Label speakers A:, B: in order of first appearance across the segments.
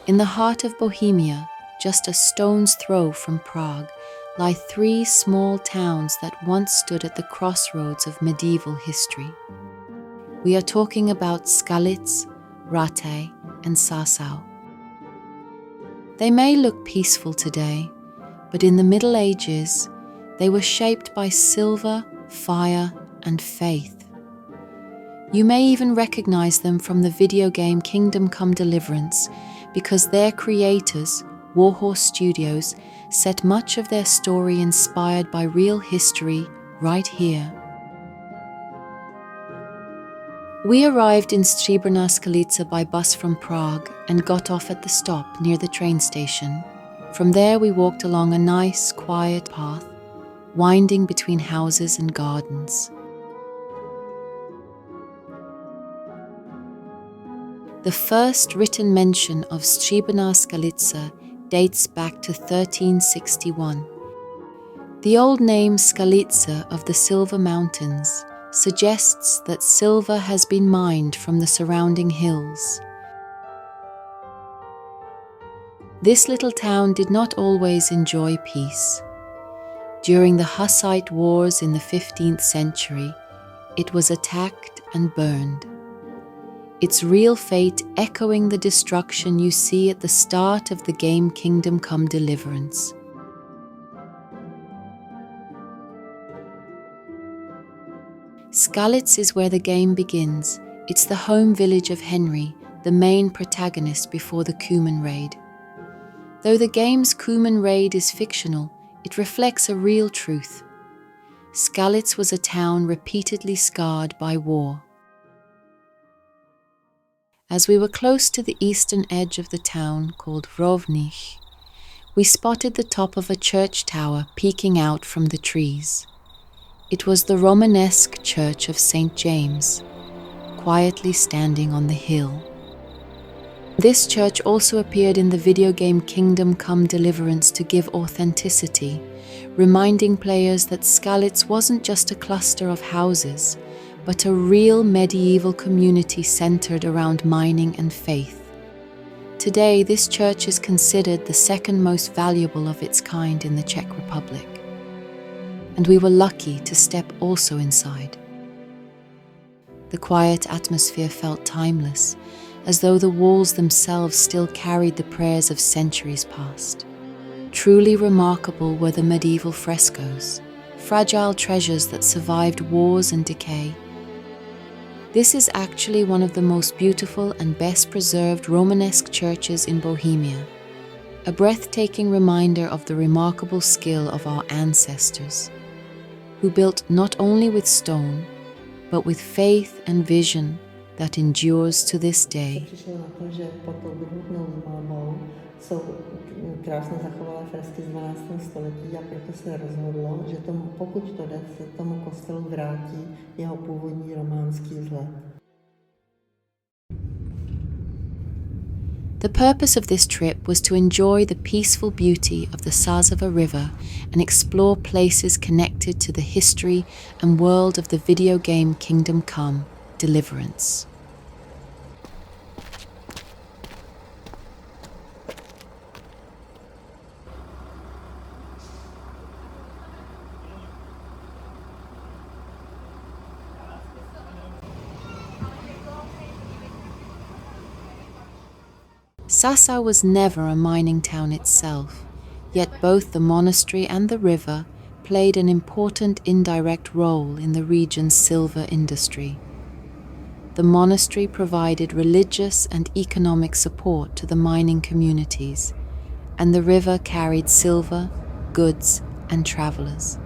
A: In the heart of Bohemia, just a stone's throw from Prague, lie 3 small towns that once stood at the crossroads of medieval history. We are talking about Skalitz, Rattay, and Sasau. They may look peaceful today, but in the Middle Ages, they were shaped by silver, fire, and faith. You may even recognize them from the video game Kingdom Come Deliverance, because their creators, Warhorse Studios, set much of their story inspired by real history right here. We arrived in Stříbrná Skalice by bus from Prague and got off at the stop near the train station. From there we walked along a nice, quiet path, winding between houses and gardens. The first written mention of Stříbrná Skalice dates back to 1361. The old name Skalice of the Silver Mountains suggests that silver has been mined from the surrounding hills. This little town did not always enjoy peace. During the Hussite Wars in the 15th century, it was attacked and burned. Its real fate echoing the destruction you see at the start of the game Kingdom Come Deliverance. Skalitz is where the game begins. It's the home village of Henry, the main protagonist before the Cuman raid. Though the game's Cuman raid is fictional, it reflects a real truth. Skalitz was a town repeatedly scarred by war. As we were close to the eastern edge of the town called Rovnich, we spotted the top of a church tower peeking out from the trees. It was the Romanesque Church of St. James, quietly standing on the hill. This church also appeared in the video game Kingdom Come Deliverance to give authenticity, reminding players that Skalitz wasn't just a cluster of houses, but a real medieval community centered around mining and faith. Today, this church is considered the second most valuable of its kind in the Czech Republic. And we were lucky to step also inside. The quiet atmosphere felt timeless, as though the walls themselves still carried the prayers of centuries past. Truly remarkable were the medieval frescoes, fragile treasures that survived wars and decay. This is actually one of the most beautiful and best preserved Romanesque churches in Bohemia, a breathtaking reminder of the remarkable skill of our ancestors, who built not only with stone, but with faith and vision that endures to this day.
B: Krásně zachovalé fresky z 12. století a proto se rozhodlo, že pokud to jde, se tomu kostelu vrátí jeho původní románský vzhled.
A: The purpose of this trip was to enjoy the peaceful beauty of the Sázava River and explore places connected to the history and world of the video game Kingdom Come Deliverance. Sasau was never a mining town itself, yet both the monastery and the river played an important indirect role in the region's silver industry. The monastery provided religious and economic support to the mining communities, and the river carried silver, goods, and travelers.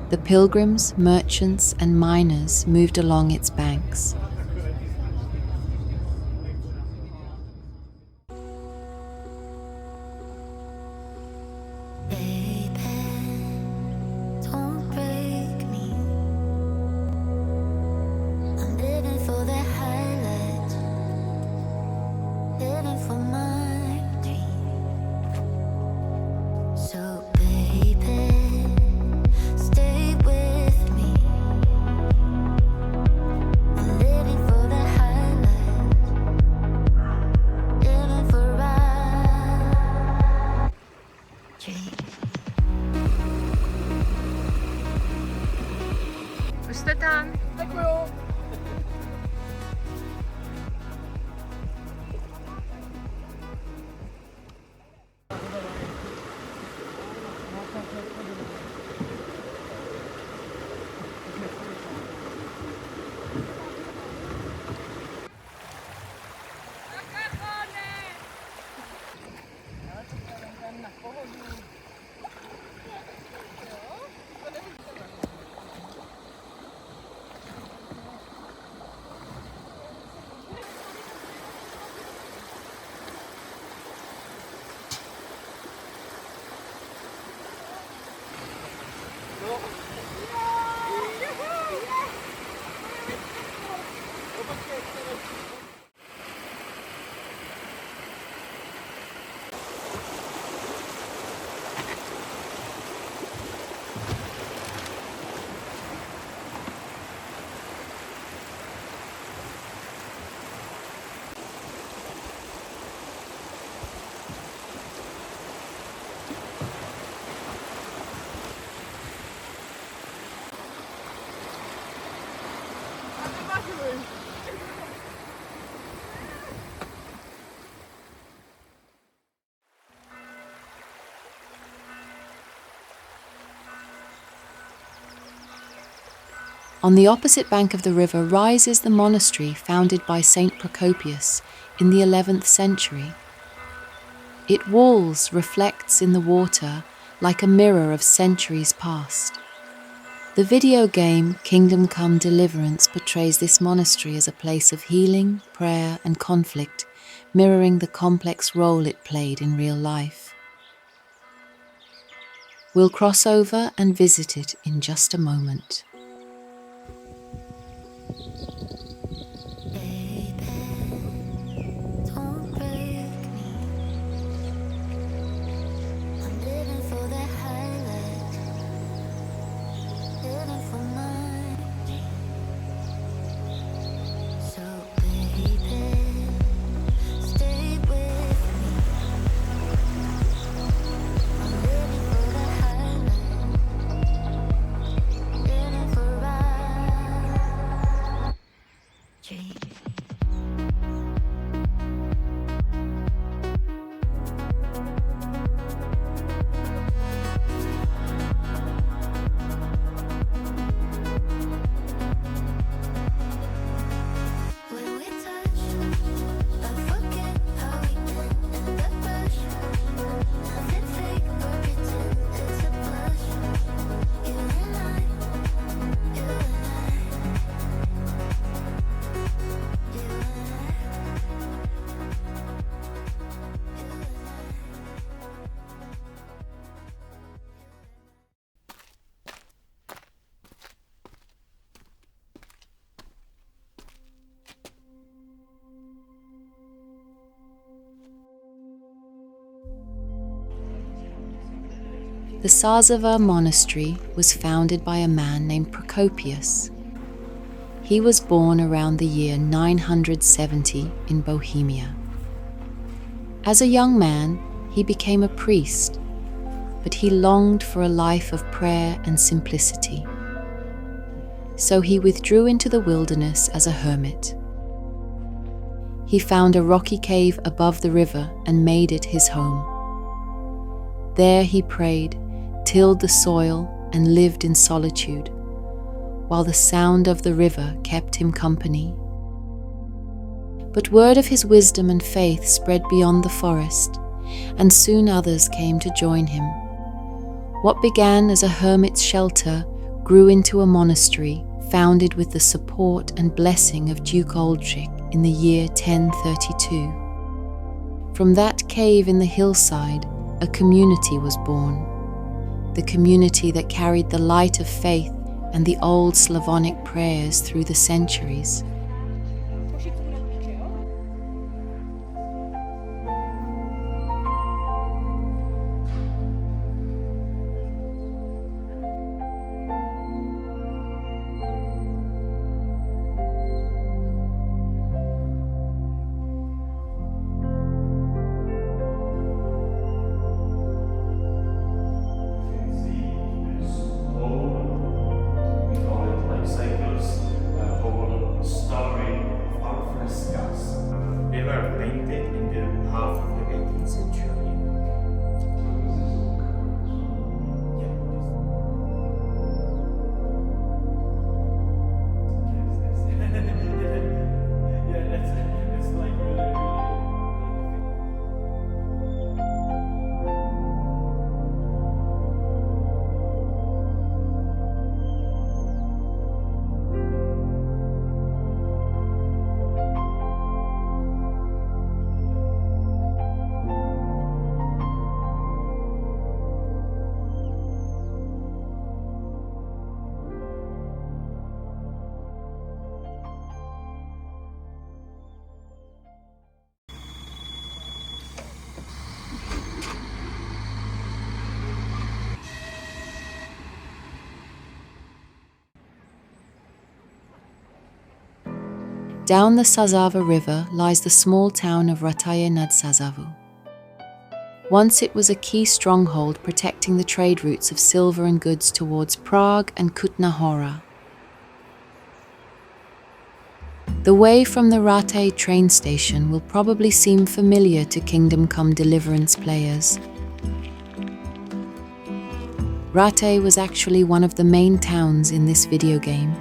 A: The pilgrims, merchants, and miners moved along its banks.
C: Stay with me. I'm living
A: On the opposite bank of the river rises the monastery founded by Saint Procopius in the 11th century. Its walls reflects in the water like a mirror of centuries past. The video game Kingdom Come Deliverance portrays this monastery as a place of healing, prayer, and conflict, mirroring the complex role it played in real life. We'll cross over and visit it in just a moment. The Sázava Monastery was founded by a man named Procopius. He was born around the year 970 in Bohemia. As a young man, he became a priest, but he longed for a life of prayer and simplicity. So he withdrew into the wilderness as a hermit. He found a rocky cave above the river and made it his home. There he prayed, tilled the soil, and lived in solitude, while the sound of the river kept him company. But word of his wisdom and faith spread beyond the forest, and soon others came to join him. What began as a hermit's shelter grew into a monastery founded with the support and blessing of Duke Aldrich in the year 1032. From that cave in the hillside, a community was born. The community that carried the light of faith and the old Slavonic prayers through the centuries. Down the Sázava River lies the small town of Rataje nad Sázavou. Once it was a key stronghold protecting the trade routes of silver and goods towards Prague and Kutná Hora. The way from the Rattay train station will probably seem familiar to Kingdom Come Deliverance players. Rattay was actually one of the main towns in this video game.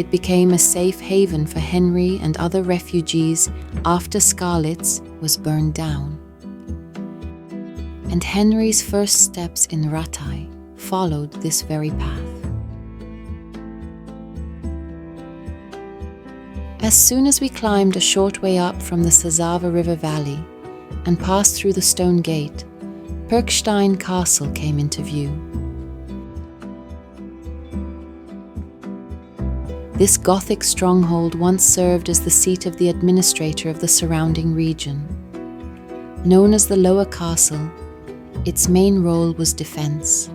A: It became a safe haven for Henry and other refugees after Skalitz was burned down. And Henry's first steps in Rattay followed this very path. As soon as we climbed a short way up from the Sázava River valley and passed through the stone gate, Pirkštejn Castle came into view. This Gothic stronghold once served as the seat of the administrator of the surrounding region. Known as the Lower Castle, its main role was defense.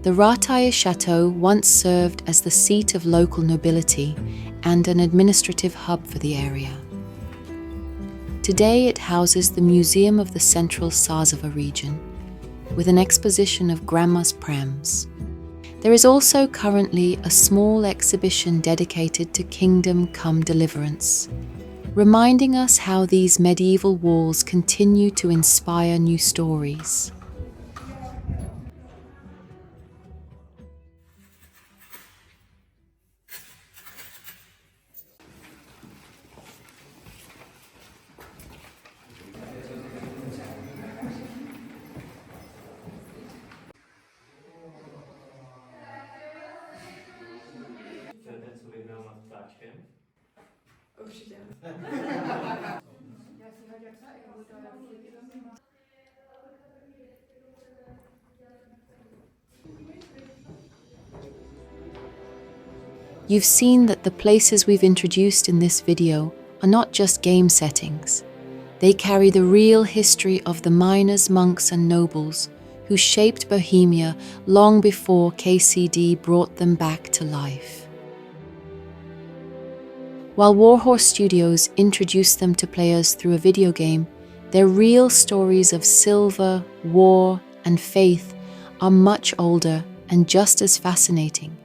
A: The Rataje Chateau once served as the seat of local nobility and an administrative hub for the area. Today it houses the Museum of the Central Sázava region, with an exposition of grandma's prams. There is also currently a small exhibition dedicated to Kingdom Come Deliverance, reminding us how these medieval walls continue to inspire new stories.
C: Určitě.
A: You've seen that the places we've introduced in this video are not just game settings. They carry the real history of the miners, monks and nobles who shaped Bohemia long before KCD brought them back to life. While Warhorse Studios introduced them to players through a video game, their real stories of silver, war, and faith are much older and just as fascinating.